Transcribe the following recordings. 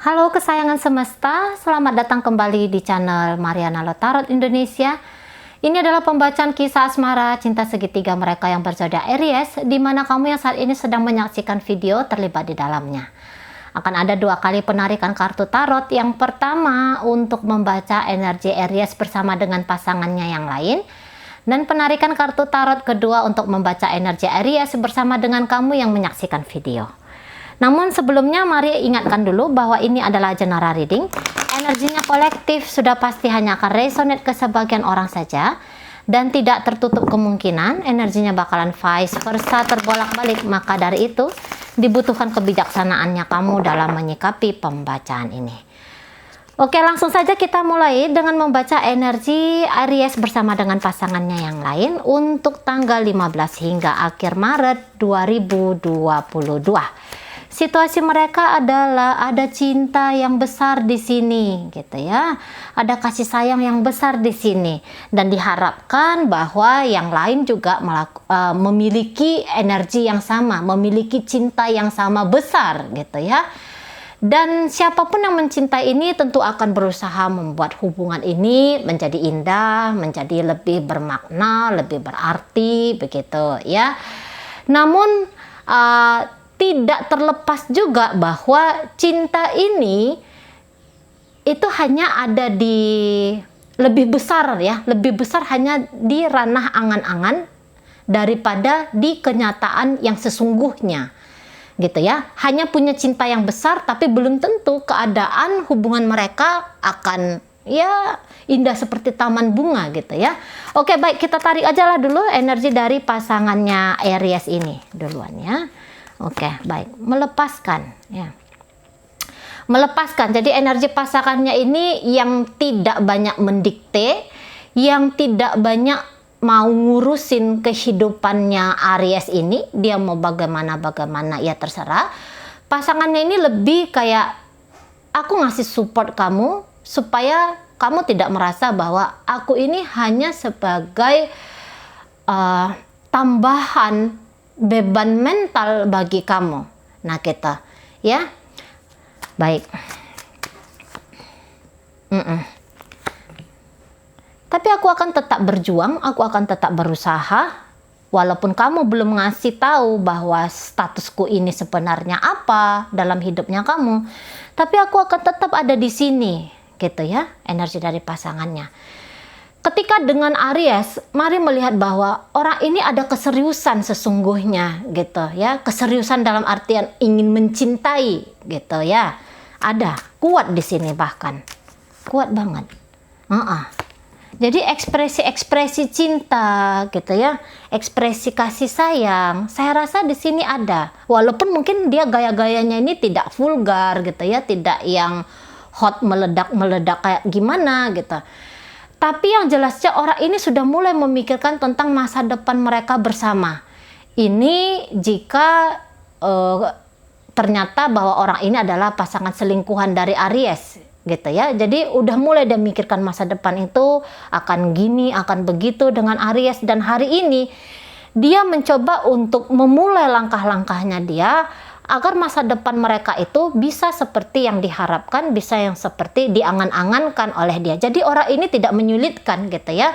Halo kesayangan semesta, selamat datang kembali di channel Mariana Tarot Indonesia. Ini adalah pembacaan kisah asmara cinta segitiga mereka yang berzodiak Aries, di mana kamu yang saat ini sedang menyaksikan video terlibat di dalamnya. Akan ada 2 kali penarikan kartu tarot. Yang pertama untuk membaca energi Aries bersama dengan pasangannya yang lain, dan penarikan kartu tarot kedua untuk membaca energi Aries bersama dengan kamu yang menyaksikan video. Namun sebelumnya mari ingatkan dulu bahwa ini adalah general reading. Energinya kolektif, sudah pasti hanya akan resonate ke sebagian orang saja. Dan tidak tertutup kemungkinan energinya bakalan vice versa terbolak-balik. Maka dari itu dibutuhkan kebijaksanaannya kamu dalam menyikapi pembacaan ini. Oke, langsung saja kita mulai dengan membaca energi Aries bersama dengan pasangannya yang lain untuk tanggal 15 hingga akhir Maret 2022. Situasi mereka adalah ada cinta yang besar di sini, gitu ya. Ada kasih sayang yang besar di sini, dan diharapkan bahwa yang lain juga memiliki energi yang sama, memiliki cinta yang sama besar, gitu ya. Dan siapapun yang mencintai ini tentu akan berusaha membuat hubungan ini menjadi indah, menjadi lebih bermakna, lebih berarti, begitu ya. Namun tidak terlepas juga bahwa cinta ini itu hanya ada di lebih besar ya, lebih besar hanya di ranah angan-angan daripada di kenyataan yang sesungguhnya, gitu ya. Hanya punya cinta yang besar, tapi belum tentu keadaan hubungan mereka akan ya indah seperti taman bunga, gitu ya. Oke, baik, kita tarik aja lah dulu energi dari pasangannya Aries ini duluan ya. Oke, baik. Melepaskan ya. Melepaskan. Jadi energi pasangannya ini yang tidak banyak mendikte, yang tidak banyak mau ngurusin kehidupannya Aries ini. Dia mau bagaimana ya terserah. Pasangannya ini lebih kayak aku ngasih support kamu supaya kamu tidak merasa bahwa aku ini hanya sebagai tambahan beban mental bagi kamu. Nah, kita ya baik. Tapi aku akan tetap berjuang, aku akan tetap berusaha walaupun kamu belum ngasih tahu bahwa statusku ini sebenarnya apa dalam hidupnya kamu. Tapi aku akan tetap ada di sini, gitu ya, energi dari pasangannya. Ketika dengan Aries, mari melihat bahwa orang ini ada keseriusan sesungguhnya, gitu ya. Keseriusan dalam artian ingin mencintai, gitu ya. Ada, kuat di sini bahkan. Kuat banget. Jadi ekspresi-ekspresi cinta, gitu ya. Ekspresi kasih sayang, saya rasa di sini ada. Walaupun mungkin dia gaya-gayanya ini tidak vulgar, gitu ya. Tidak yang hot meledak-meledak kayak gimana, gitu. Tapi yang jelasnya orang ini sudah mulai memikirkan tentang masa depan mereka bersama. Ini jika ternyata bahwa orang ini adalah pasangan selingkuhan dari Aries, gitu ya. Jadi udah mulai dia mikirkan masa depan itu akan gini, akan begitu dengan Aries. Dan hari ini dia mencoba untuk memulai langkah-langkahnya dia agar masa depan mereka itu bisa seperti yang diharapkan, bisa yang seperti diangan-angankan oleh dia. Jadi orang ini tidak menyulitkan, gitu ya.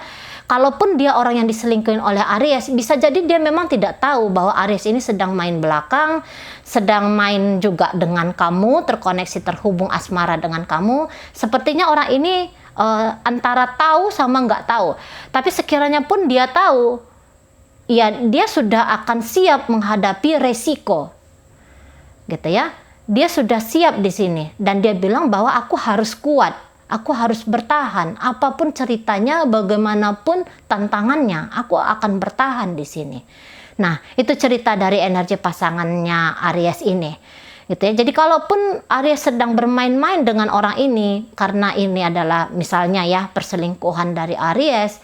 Kalaupun dia orang yang diselingkuhin oleh Aries, bisa jadi dia memang tidak tahu bahwa Aries ini sedang main belakang, sedang main juga dengan kamu, terkoneksi, terhubung asmara dengan kamu. Sepertinya orang ini antara tahu sama nggak tahu. Tapi sekiranya pun dia tahu, ya dia sudah akan siap menghadapi resiko, gitu ya. Dia sudah siap di sini dan dia bilang bahwa aku harus kuat, aku harus bertahan, apapun ceritanya, bagaimanapun tantangannya, aku akan bertahan di sini. Nah, itu cerita dari energi pasangannya Aries ini, gitu ya. Jadi kalaupun Aries sedang bermain-main dengan orang ini karena ini adalah misalnya ya perselingkuhan dari Aries,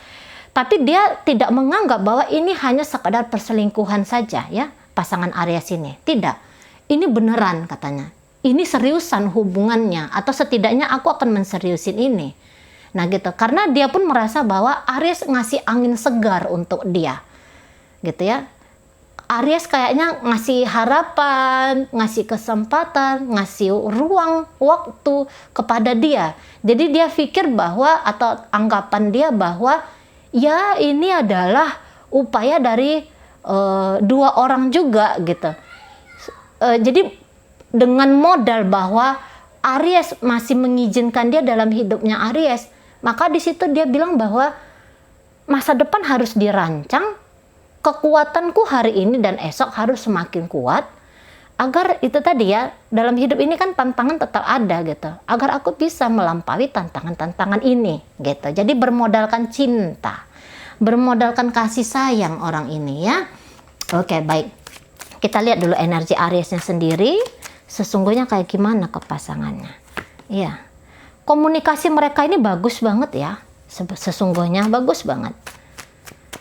tapi dia tidak menganggap bahwa ini hanya sekadar perselingkuhan saja ya, pasangan Aries ini. Tidak. Ini beneran katanya. Ini seriusan hubungannya, atau setidaknya aku akan menseriusin ini. Nah gitu, karena dia pun merasa bahwa Aries ngasih angin segar untuk dia, gitu ya. Aries kayaknya ngasih harapan, ngasih kesempatan, ngasih ruang waktu kepada dia. Jadi dia pikir bahwa, atau anggapan dia bahwa ya ini adalah upaya dari dua orang juga gitu. Jadi dengan modal bahwa Aries masih mengizinkan dia dalam hidupnya Aries, maka di situ dia bilang bahwa masa depan harus dirancang. Kekuatanku hari ini dan esok harus semakin kuat, agar itu tadi ya, dalam hidup ini kan tantangan tetap ada gitu, agar aku bisa melampaui tantangan-tantangan ini gitu. Jadi bermodalkan cinta, bermodalkan kasih sayang orang ini ya. Oke, baik, kita lihat dulu energi Ariesnya sendiri sesungguhnya kayak gimana ke pasangannya. Iya, komunikasi mereka ini bagus banget ya, sesungguhnya bagus banget.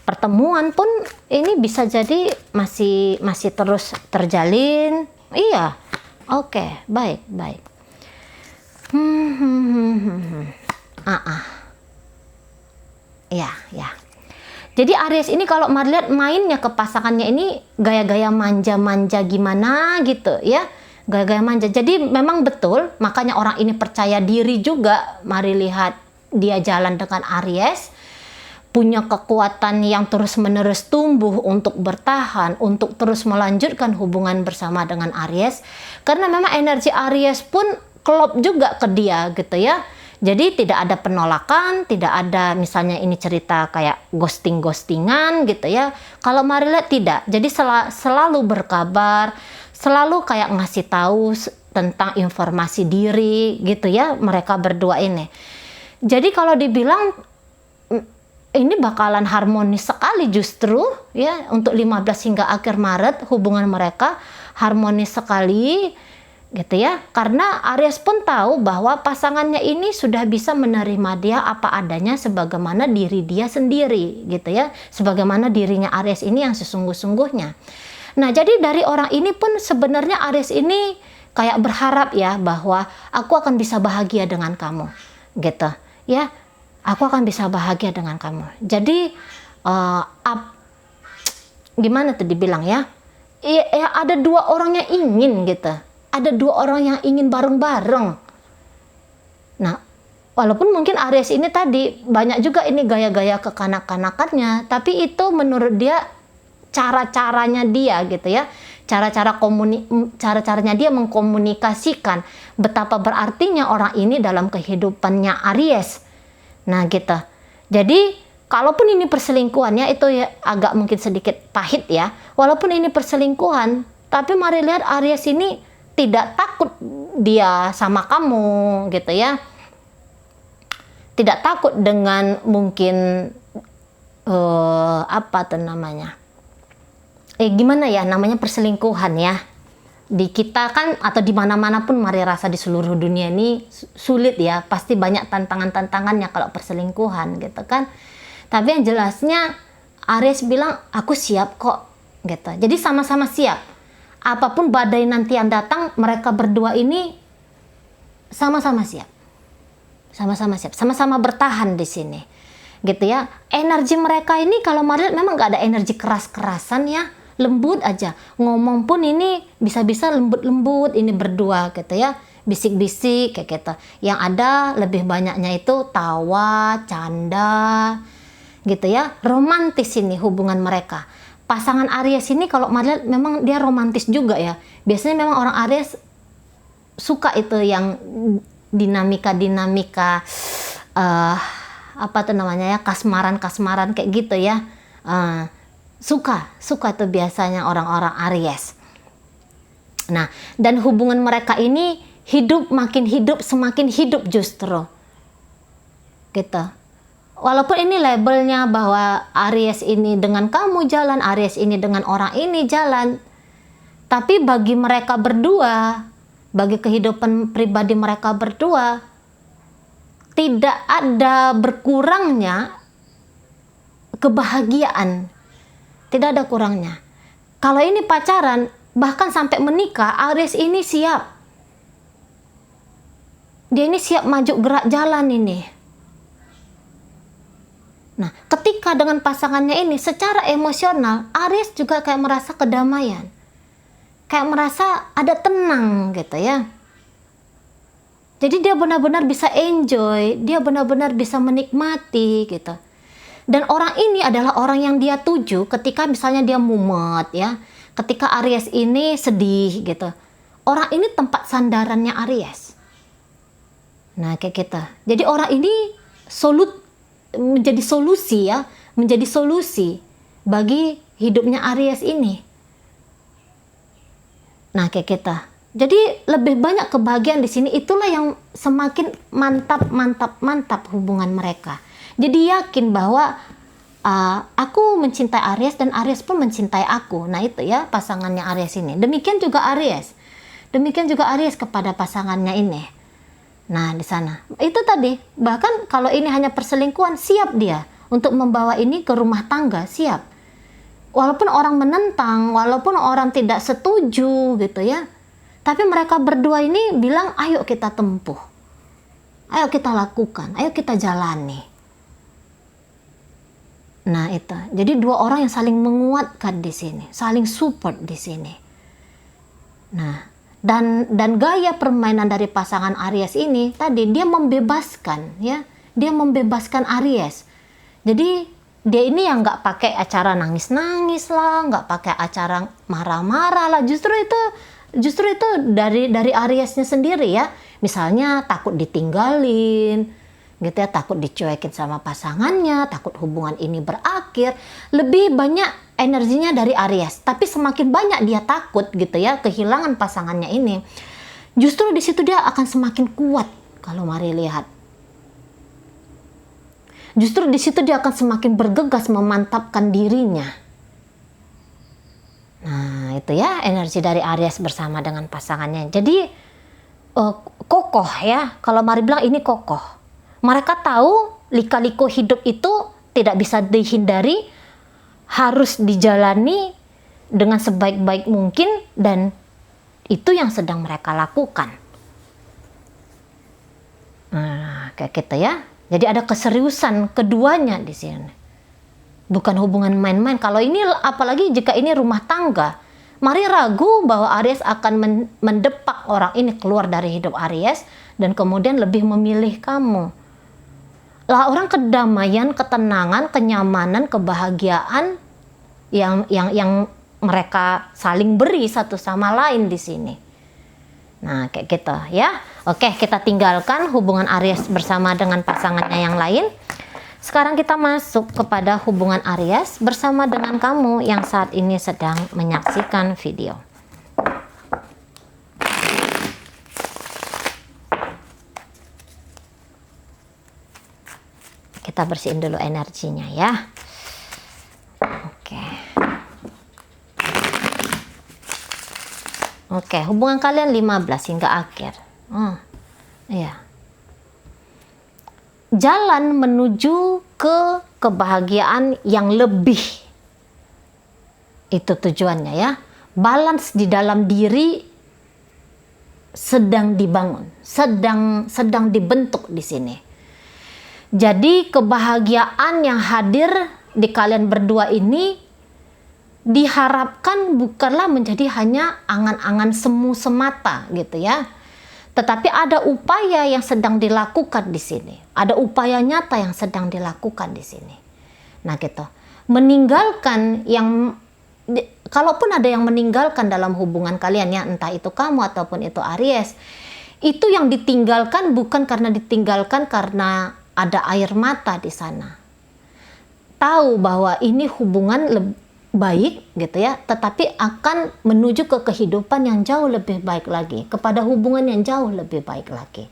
Pertemuan pun ini bisa jadi masih terus terjalin. Iya, oke, baik. Ya. Jadi Aries ini kalau melihat mainnya ke pasangannya ini gaya-gaya manja-manja gimana gitu ya, gaya-gaya manja. Jadi memang betul, makanya orang ini percaya diri juga. Mari lihat dia jalan dengan Aries, punya kekuatan yang terus-menerus tumbuh untuk bertahan, untuk terus melanjutkan hubungan bersama dengan Aries. Karena memang energi Aries pun klop juga ke dia gitu ya. Jadi tidak ada penolakan, tidak ada misalnya ini cerita kayak ghosting-ghostingan gitu ya. Kalau Mari lihat tidak. Jadi selalu berkabar, selalu kayak ngasih tahu tentang informasi diri gitu ya, mereka berdua ini. Jadi kalau dibilang ini bakalan harmonis sekali justru ya, untuk 15 hingga akhir Maret hubungan mereka harmonis sekali gitu ya, karena Aries pun tahu bahwa pasangannya ini sudah bisa menerima dia apa adanya sebagaimana diri dia sendiri gitu ya, sebagaimana dirinya Aries ini yang sesungguh-sungguhnya. Nah, jadi dari orang ini pun sebenarnya Aries ini kayak berharap ya bahwa aku akan bisa bahagia dengan kamu gitu ya. Aku akan bisa bahagia dengan kamu. Jadi gimana tuh dibilang ya? Ya ada dua orang yang ingin gitu. Ada dua orang yang ingin bareng-bareng. Nah, walaupun mungkin Aries ini tadi banyak juga ini gaya-gaya kekanak-kanakannya, tapi itu menurut dia cara-caranya dia gitu ya. Cara-caranya dia mengkomunikasikan betapa berartinya orang ini dalam kehidupannya Aries. Nah gitu. Jadi kalaupun ini perselingkuhannya itu ya agak mungkin sedikit pahit ya. Walaupun ini perselingkuhan, tapi mari lihat Aries ini tidak takut dia sama kamu gitu ya. Tidak takut dengan mungkin apa tuh namanya? Gimana ya namanya perselingkuhan ya. Di kita kan atau di mana-mana pun Mari rasa di seluruh dunia ini sulit ya, pasti banyak tantangan-tantangannya kalau perselingkuhan gitu kan. Tapi yang jelasnya Aries bilang aku siap kok gitu. Jadi sama-sama siap. Apapun badai nanti yang datang, mereka berdua ini sama-sama siap. Sama-sama siap, sama-sama bertahan di sini. Gitu ya. Energi mereka ini kalau Mari lihat memang gak ada energi keras-kerasan ya. Lembut aja, ngomong pun ini bisa-bisa lembut-lembut ini berdua gitu ya, bisik-bisik kayak gitu. Yang ada lebih banyaknya itu tawa, canda gitu ya, romantis ini hubungan mereka. Pasangan Aries ini kalau Mari memang dia romantis juga ya. Biasanya memang orang Aries suka itu yang dinamika apa tuh namanya ya, kasmaran kayak gitu ya. Suka tuh biasanya orang-orang Aries. Nah, dan hubungan mereka ini makin hidup, semakin hidup justru. Gitu. Walaupun ini labelnya bahwa Aries ini dengan kamu jalan, Aries ini dengan orang ini jalan. Tapi bagi mereka berdua, bagi kehidupan pribadi mereka berdua, tidak ada berkurangnya kebahagiaan. Tidak ada kurangnya. Kalau ini pacaran, bahkan sampai menikah, Aries ini siap. Dia ini siap maju gerak jalan ini. Nah, ketika menikah dengan pasangannya ini, secara emosional Aries juga kayak merasa kedamaian, kayak merasa ada tenang gitu ya. Jadi dia benar-benar bisa enjoy, dia benar-benar bisa menikmati gitu. Dan orang ini adalah orang yang dia tuju ketika misalnya dia mumet ya, ketika Aries ini sedih gitu. Orang ini tempat sandarannya Aries. Nah kayak kita. Jadi orang ini menjadi solusi ya, menjadi solusi bagi hidupnya Aries ini. Nah kayak kita. Jadi lebih banyak kebahagiaan di sini, itulah yang semakin mantap hubungan mereka. Jadi yakin bahwa aku mencintai Aries dan Aries pun mencintai aku. Nah itu ya pasangannya Aries ini. Demikian juga Aries. Demikian juga Aries kepada pasangannya ini. Nah di sana. Itu tadi, bahkan kalau ini hanya perselingkuhan, siap dia untuk membawa ini ke rumah tangga, siap. Walaupun orang menentang, walaupun orang tidak setuju gitu ya. Tapi mereka berdua ini bilang, ayo kita tempuh. Ayo kita lakukan, ayo kita jalani. Nah itu, jadi dua orang yang saling menguatkan di sini, saling support di sini. Nah, dan gaya permainan dari pasangan Aries ini tadi, dia membebaskan ya, dia membebaskan Aries. Jadi dia ini yang nggak pakai acara nangis-nangis lah, nggak pakai acara marah-marah lah. Justru itu dari Ariesnya sendiri ya. Misalnya takut ditinggalin, gitu ya, takut dicuekin sama pasangannya, takut hubungan ini berakhir. Lebih banyak energinya dari Aries. Tapi semakin banyak dia takut gitu ya, kehilangan pasangannya ini, justru di situ dia akan semakin kuat. Kalau mari lihat, justru di situ dia akan semakin bergegas memantapkan dirinya. Nah itu ya energi dari Aries bersama dengan pasangannya. Jadi kokoh ya, kalau mari bilang ini kokoh. Mereka tahu lika-liku hidup itu tidak bisa dihindari, harus dijalani dengan sebaik-baik mungkin, dan itu yang sedang mereka lakukan. Nah kayak gitu ya. Jadi ada keseriusan keduanya di sini. Bukan hubungan main-main. Kalau ini, apalagi jika ini rumah tangga, mari ragu bahwa Aries akan mendepak orang ini keluar dari hidup Aries dan kemudian lebih memilih kamu. Lah orang kedamaian, ketenangan, kenyamanan, kebahagiaan yang mereka saling beri satu sama lain di sini. Nah kayak gitu ya. Oke, kita tinggalkan hubungan Aries bersama dengan pasangannya yang lain. Sekarang kita masuk kepada hubungan Aries bersama dengan kamu yang saat ini sedang menyaksikan video. Kita bersihin dulu energinya ya. Oke, hubungan kalian 15 hingga akhir. Iya. Jalan menuju ke kebahagiaan yang lebih. Itu tujuannya ya. Balance di dalam diri sedang dibangun, sedang dibentuk di sini. Jadi kebahagiaan yang hadir di kalian berdua ini diharapkan bukanlah menjadi hanya angan-angan semu semata gitu ya. Tetapi ada upaya yang sedang dilakukan di sini. Ada upaya nyata yang sedang dilakukan di sini. Nah gitu. Meninggalkan yang, kalaupun ada yang meninggalkan dalam hubungan kalian ya, entah itu kamu ataupun itu Aries, itu yang ditinggalkan bukan karena ditinggalkan karena ada air mata di sana. Tahu bahwa ini hubungan baik gitu ya, tetapi akan menuju ke kehidupan yang jauh lebih baik lagi, kepada hubungan yang jauh lebih baik lagi.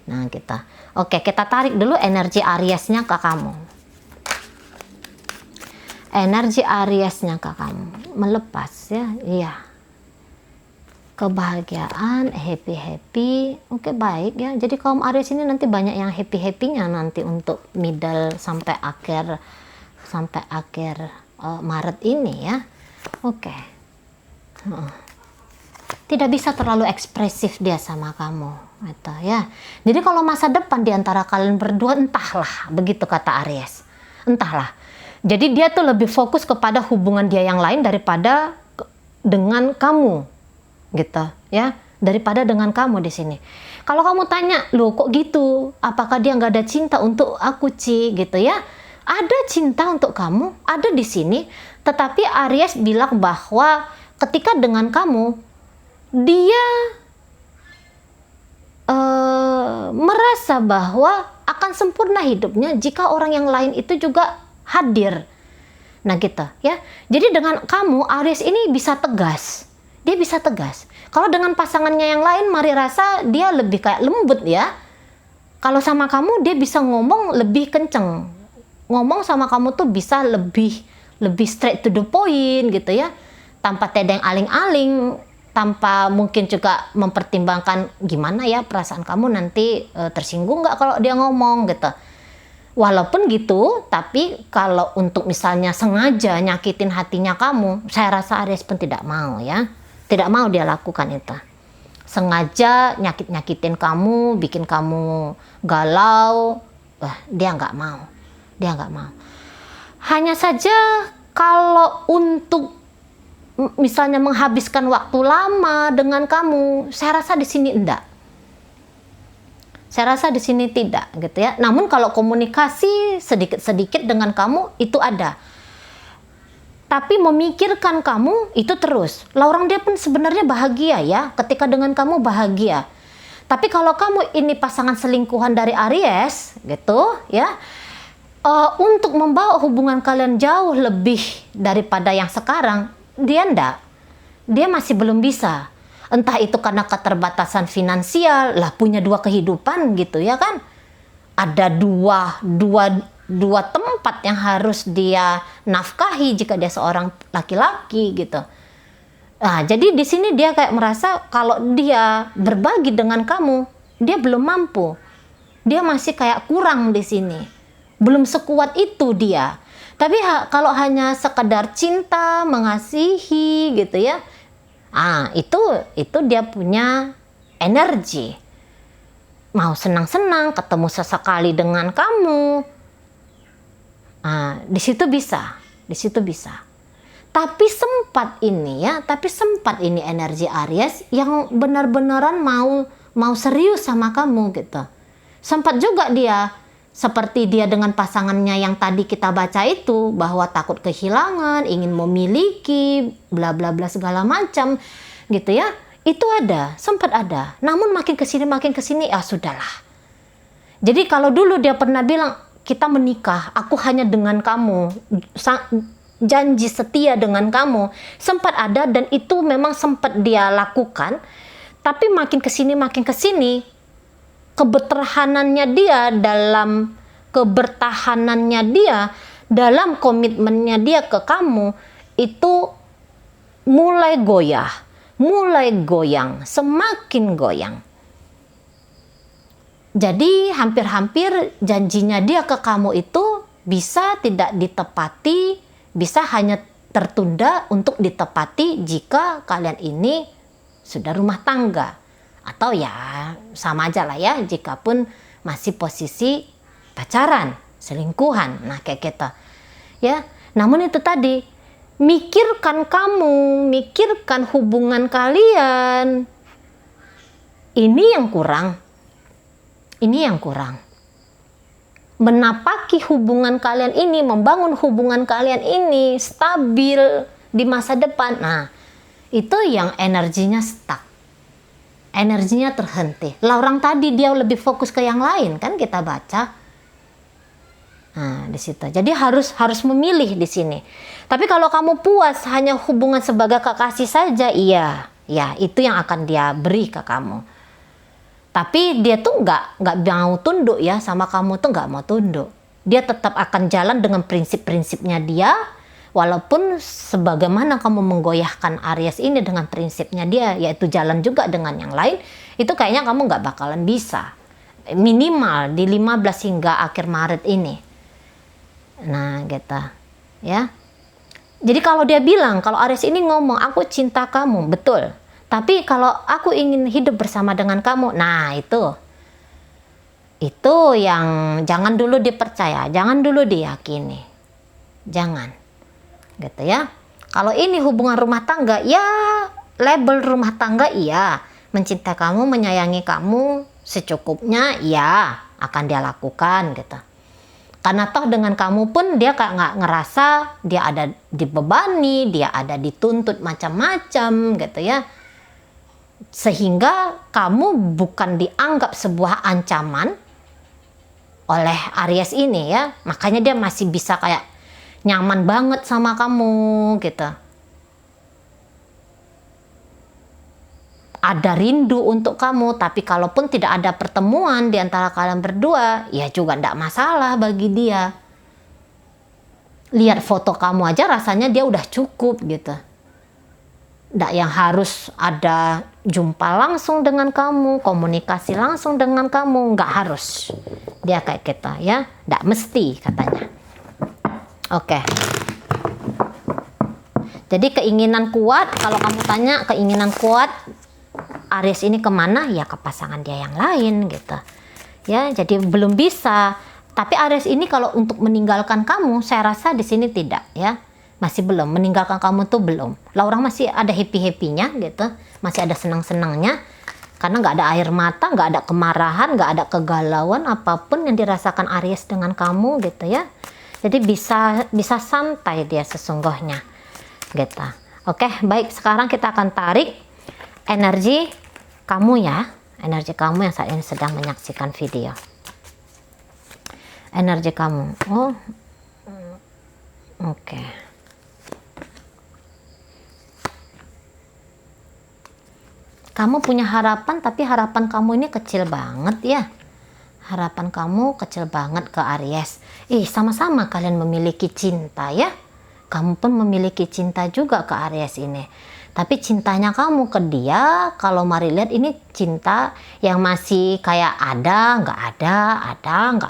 Nah kita tarik dulu energi Ariesnya ke kamu. Energi Ariesnya ke kamu melepas ya, iya, kebahagiaan, happy. Oke, baik ya. Jadi kaum Aries ini nanti banyak yang happy-happynya nanti untuk middle sampai akhir Maret ini ya. Oke. Tidak bisa terlalu ekspresif dia sama kamu gitu ya. Jadi kalau masa depan di antara kalian berdua, entahlah, begitu kata Aries. Entahlah. Jadi dia tuh lebih fokus kepada hubungan dia yang lain daripada dengan kamu, gitu ya, daripada dengan kamu di sini. Kalau kamu tanya, loh kok gitu? Apakah dia nggak ada cinta untuk aku, Ci? Gitu ya. Ada cinta untuk kamu, ada di sini. Tetapi Aries bilang bahwa ketika dengan kamu, dia merasa bahwa akan sempurna hidupnya jika orang yang lain itu juga hadir. Nah gitu ya. Jadi dengan kamu Aries ini bisa tegas. Dia bisa tegas. Kalau dengan pasangannya yang lain Mari rasa dia lebih kayak lembut ya. Kalau sama kamu dia bisa ngomong lebih kenceng. Ngomong sama kamu tuh bisa lebih straight to the point gitu ya. Tanpa tedeng aling-aling, tanpa mungkin juga mempertimbangkan gimana ya perasaan kamu nanti tersinggung nggak kalau dia ngomong gitu. Walaupun gitu, tapi kalau untuk misalnya sengaja nyakitin hatinya kamu, saya rasa Aries pun tidak mau ya. Tidak mau dia lakukan itu. Sengaja nyakitin kamu, bikin kamu galau, dia nggak mau. Dia nggak mau. Hanya saja kalau untuk misalnya menghabiskan waktu lama dengan kamu, saya rasa di sini enggak. Saya rasa di sini tidak gitu ya. Namun kalau komunikasi sedikit-sedikit dengan kamu itu ada. Tapi memikirkan kamu itu terus. Lah orang dia pun sebenarnya bahagia ya, ketika dengan kamu bahagia. Tapi kalau kamu ini pasangan selingkuhan dari Aries gitu ya, untuk membawa hubungan kalian jauh lebih daripada yang sekarang, dia enggak. Dia masih belum bisa. Entah itu karena keterbatasan finansial, lah punya dua kehidupan gitu ya kan. Ada dua tempat yang harus dia nafkahi jika dia seorang laki-laki gitu. Nah, jadi di sini dia kayak merasa kalau dia berbagi dengan kamu, dia belum mampu. Dia masih kayak kurang di sini. Belum sekuat itu dia. Tapi kalau hanya sekedar cinta, mengasihi gitu ya, itu dia punya energi. Mau senang-senang, ketemu sesekali dengan kamu, di situ bisa. Tapi sempat ini energi Aries yang benar-benaran mau serius sama kamu gitu. Sempat juga dia seperti dia dengan pasangannya yang tadi kita baca itu, bahwa takut kehilangan, ingin memiliki, bla bla bla segala macam gitu ya. Itu sempat ada. Namun makin kesini sudahlah. Jadi kalau dulu dia pernah bilang, kita menikah, aku hanya dengan kamu, janji setia dengan kamu, sempat ada dan itu memang sempat dia lakukan. Tapi makin kesini kebertahanannya dia dalam komitmennya dia ke kamu itu mulai goyang, semakin goyang. Jadi hampir-hampir janjinya dia ke kamu itu bisa tidak ditepati, bisa hanya tertunda untuk ditepati jika kalian ini sudah rumah tangga. Atau ya sama aja lah ya, jika pun masih posisi pacaran, selingkuhan, nah kayak gitu ya. Namun itu tadi, mikirkan hubungan kalian, ini yang kurang. Menapaki hubungan kalian ini, membangun hubungan kalian ini stabil di masa depan, nah itu yang energinya stuck. Energinya terhenti. Lah orang tadi dia lebih fokus ke yang lain kan kita baca. Nah, di situ. Jadi harus memilih di sini. Tapi kalau kamu puas hanya hubungan sebagai kekasih saja, iya, itu yang akan dia beri ke kamu. Tapi dia tuh nggak mau tunduk ya sama kamu, tuh nggak mau tunduk. Dia tetap akan jalan dengan prinsip-prinsipnya dia. Walaupun sebagaimana kamu menggoyahkan Aries ini dengan prinsipnya dia, yaitu jalan juga dengan yang lain, itu kayaknya kamu nggak bakalan bisa. Minimal di 15 hingga akhir Maret ini. Nah gitu ya. Jadi kalau dia bilang, kalau Aries ini ngomong, aku cinta kamu, betul. Tapi kalau aku ingin hidup bersama dengan kamu, nah itu yang jangan dulu dipercaya, jangan dulu diyakini. jangan, gitu ya. Kalau ini hubungan rumah tangga, ya label rumah tangga iya, mencintai kamu, menyayangi kamu secukupnya, ya akan dia lakukan gitu. Karena toh dengan kamu pun dia kayak nggak ngerasa dia ada dibebani, dia ada dituntut macam-macam gitu ya. Sehingga kamu bukan dianggap sebuah ancaman oleh Aries ini ya. Makanya dia masih bisa kayak nyaman banget sama kamu gitu. Ada rindu untuk kamu, tapi kalaupun tidak ada pertemuan di antara kalian berdua, ya juga tidak masalah bagi dia. Lihat foto kamu aja rasanya dia udah cukup gitu. Tidak yang harus ada jumpa langsung dengan kamu, komunikasi langsung dengan kamu, nggak harus. Dia kayak kita ya, tidak mesti katanya. Oke. Jadi keinginan kuat, kalau kamu tanya keinginan kuat Aries ini kemana, ya ke pasangan dia yang lain gitu ya. Jadi belum bisa. Tapi Aries ini kalau untuk meninggalkan kamu, saya rasa di sini tidak ya, masih belum meninggalkan kamu tuh belum. Lah orang masih ada happy-happynya gitu, masih ada senang-senangnya, karena nggak ada air mata, nggak ada kemarahan, nggak ada kegalauan apapun yang dirasakan Aries dengan kamu gitu ya. Jadi bisa santai dia sesungguhnya gitu. Oke, baik, sekarang kita akan tarik energi kamu ya, energi kamu yang saat ini sedang menyaksikan video. Energi kamu. Oh. Oke. Kamu punya harapan, tapi harapan kamu ini kecil banget ya. Harapan kamu kecil banget ke Aries. Sama-sama kalian memiliki cinta ya. Kamu pun memiliki cinta juga ke Aries ini. Tapi cintanya kamu ke dia, kalau mari lihat ini cinta yang masih kayak ada, nggak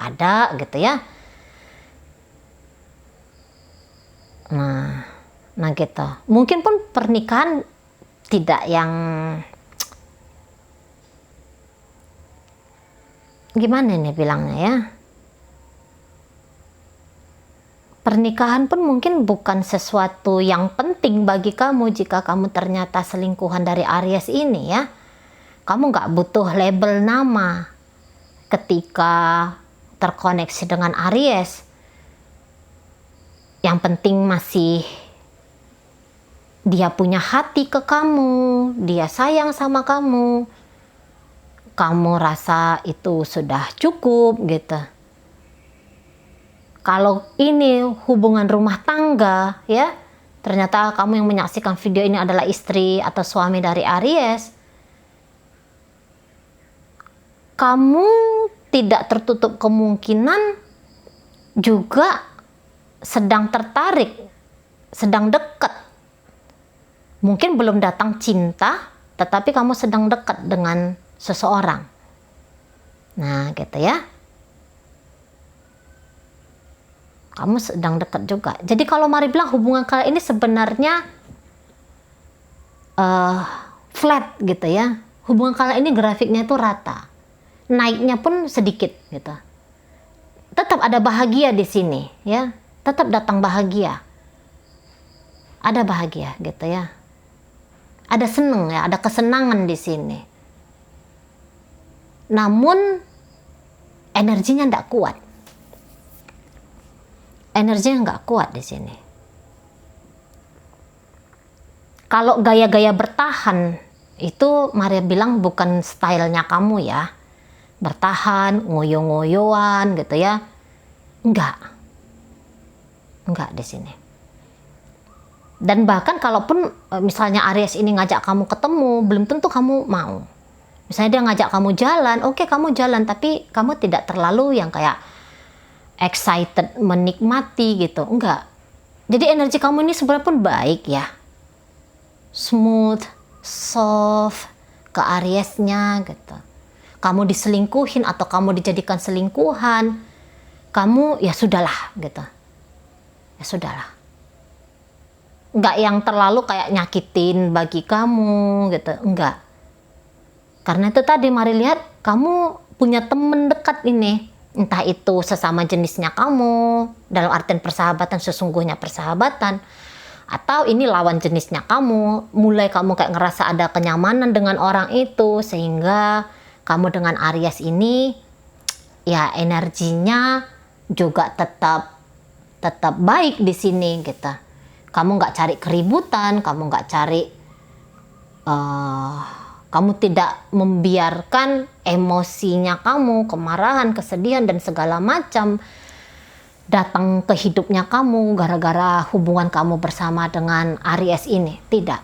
ada gitu ya. Nah gitu. Mungkin pun pernikahan tidak yang gimana nih bilangnya ya, pernikahan pun mungkin bukan sesuatu yang penting bagi kamu jika kamu ternyata selingkuhan dari Aries ini ya. Kamu nggak butuh label nama ketika terkoneksi dengan Aries. Yang penting masih dia punya hati ke kamu, dia sayang sama kamu, kamu rasa itu sudah cukup gitu. Kalau ini hubungan rumah tangga ya, ternyata kamu yang menyaksikan video ini adalah istri atau suami dari Aries, kamu tidak tertutup kemungkinan juga sedang tertarik, sedang dekat. Mungkin belum datang cinta, tetapi kamu sedang dekat dengan seseorang. Nah gitu ya, kamu sedang dekat juga. Jadi kalau mari bilang hubungan kalian ini sebenarnya flat gitu ya. Hubungan kalian ini grafiknya itu rata, naiknya pun sedikit gitu. Tetap ada bahagia di sini ya, tetap datang bahagia, ada bahagia gitu ya, ada seneng ya, ada kesenangan di sini. Namun energinya tidak kuat. Energinya nggak kuat di sini. Kalau gaya-gaya bertahan itu Maria bilang bukan stylenya kamu ya. Bertahan, ngoyo-ngoyoan gitu ya. Enggak di sini. Dan bahkan kalaupun misalnya Aries ini ngajak kamu ketemu, belum tentu kamu mau. Misalnya dia ngajak kamu jalan, oke kamu jalan, tapi kamu tidak terlalu yang kayak excited menikmati gitu, enggak. Jadi energi kamu ini sebenarnya pun baik ya, smooth, soft ke Ariesnya gitu. Kamu diselingkuhin atau kamu dijadikan selingkuhan, kamu ya sudahlah gitu, ya sudahlah. Enggak yang terlalu kayak nyakitin bagi kamu gitu, enggak. Karena itu tadi mari lihat kamu punya temen dekat ini Entah itu sesama jenisnya kamu, dalam artian persahabatan, sesungguhnya persahabatan, atau ini lawan jenisnya kamu, mulai kamu kayak ngerasa ada kenyamanan dengan orang itu, sehingga kamu dengan Aries ini ya energinya juga tetap baik di sini gitu. Kamu nggak cari keributan, kamu nggak cari kamu tidak membiarkan emosinya kamu, kemarahan, kesedihan, dan segala macam datang ke hidupnya kamu gara-gara hubungan kamu bersama dengan Aries ini. Tidak.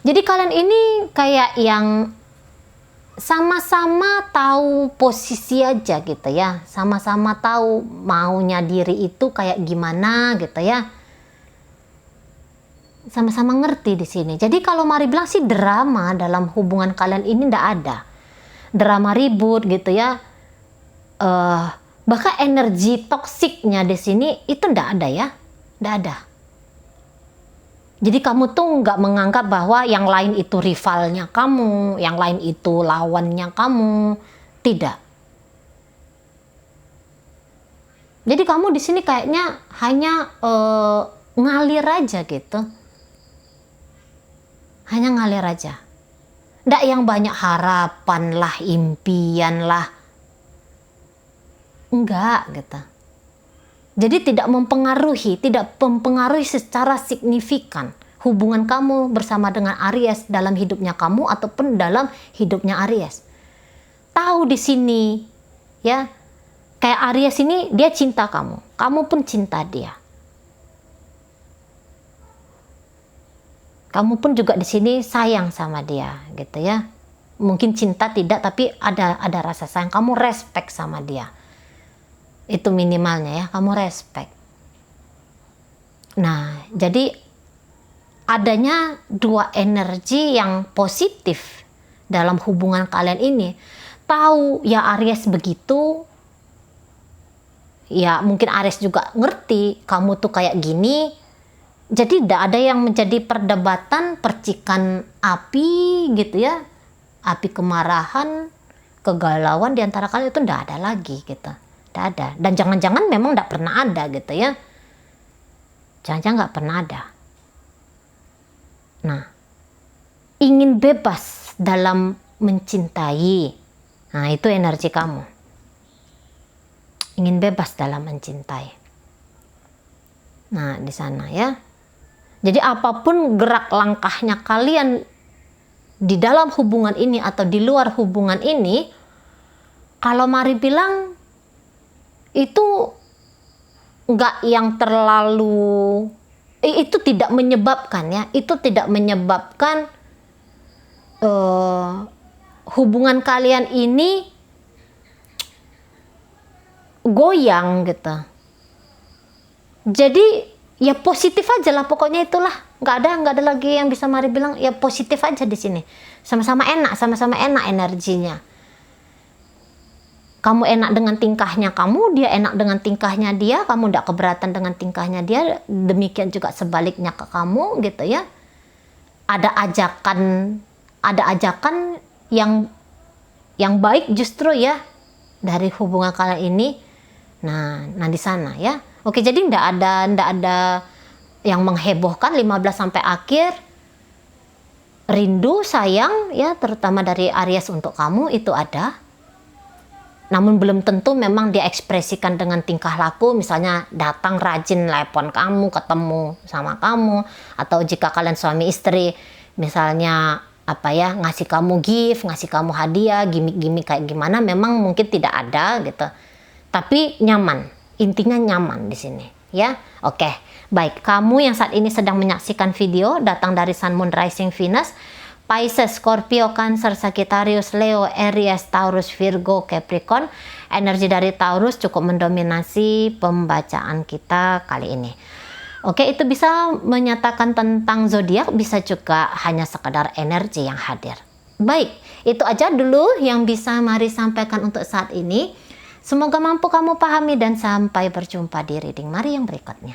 Jadi kalian ini kayak yang sama-sama tahu posisi aja gitu ya. Sama-sama tahu maunya diri itu kayak gimana gitu ya. Sama-sama ngerti di sini. Jadi kalau Mari bilang sih drama dalam hubungan kalian ini ndak ada. Drama ribut gitu ya. Bahkan energi toksiknya di sini itu ndak ada ya. Ndak ada. Jadi kamu tuh nggak menganggap bahwa yang lain itu rivalnya kamu, yang lain itu lawannya kamu. Tidak. Jadi kamu di sini kayaknya hanya ngalir aja gitu. Hanya ngalir aja. Nggak yang banyak harapan lah, impian lah. Enggak gitu. Jadi tidak mempengaruhi secara signifikan hubungan kamu bersama dengan Aries dalam hidupnya kamu ataupun dalam hidupnya Aries. Tahu di sini ya, kayak Aries ini dia cinta kamu, kamu pun cinta dia. Kamu pun juga di sini sayang sama dia gitu ya. Mungkin cinta tidak, tapi ada rasa sayang, kamu respect sama dia. Itu minimalnya ya, kamu respect. Nah, jadi adanya dua energi yang positif dalam hubungan kalian ini. Tahu ya Aries begitu, ya mungkin Aries juga ngerti kamu tuh kayak gini. Jadi tidak ada yang menjadi perdebatan, percikan api gitu ya. Api kemarahan, kegalauan di antara kalian itu tidak ada lagi gitu. Tidak ada. Dan jangan-jangan memang tidak pernah ada gitu ya. Jangan-jangan nggak pernah ada. Nah, ingin bebas dalam mencintai. Nah, itu energi kamu. Ingin bebas dalam mencintai. Nah, di sana ya. Jadi apapun gerak langkahnya kalian di dalam hubungan ini atau di luar hubungan ini, kalau Mari bilang itu nggak yang terlalu, itu tidak menyebabkan ya, itu tidak menyebabkan hubungan kalian ini goyang gitu. Jadi ya positif aja lah pokoknya, itulah nggak ada lagi yang bisa Mari bilang, ya positif aja di sini. Sama-sama enak energinya. Kamu enak dengan tingkahnya kamu, dia enak dengan tingkahnya dia, kamu tidak keberatan dengan tingkahnya dia, demikian juga sebaliknya ke kamu gitu ya. Ada ajakan yang baik justru ya dari hubungan kalian ini. Nah di sana ya. Oke, jadi ndak ada yang menghebohkan 15 sampai akhir. Rindu, sayang ya, terutama dari Aries untuk kamu itu ada. Namun belum tentu memang dia ekspresikan dengan tingkah laku, misalnya datang rajin telepon kamu, ketemu sama kamu, atau jika kalian suami istri misalnya ngasih kamu gift, ngasih kamu hadiah, gimmick-gimmick kayak gimana, memang mungkin tidak ada gitu. Tapi nyaman. Intinya nyaman di sini ya. Oke, baik. Kamu yang saat ini sedang menyaksikan video datang dari Sun, Moon, Rising, Venus, Pisces, Scorpio, Cancer, Sagittarius, Leo, Aries, Taurus, Virgo, Capricorn. Energi dari Taurus cukup mendominasi pembacaan kita kali ini. Oke, itu bisa menyatakan tentang zodiak, bisa juga hanya sekedar energi yang hadir. Baik, itu aja dulu yang bisa Mari sampaikan untuk saat ini. Semoga mampu kamu pahami dan sampai berjumpa di reading Mari yang berikutnya.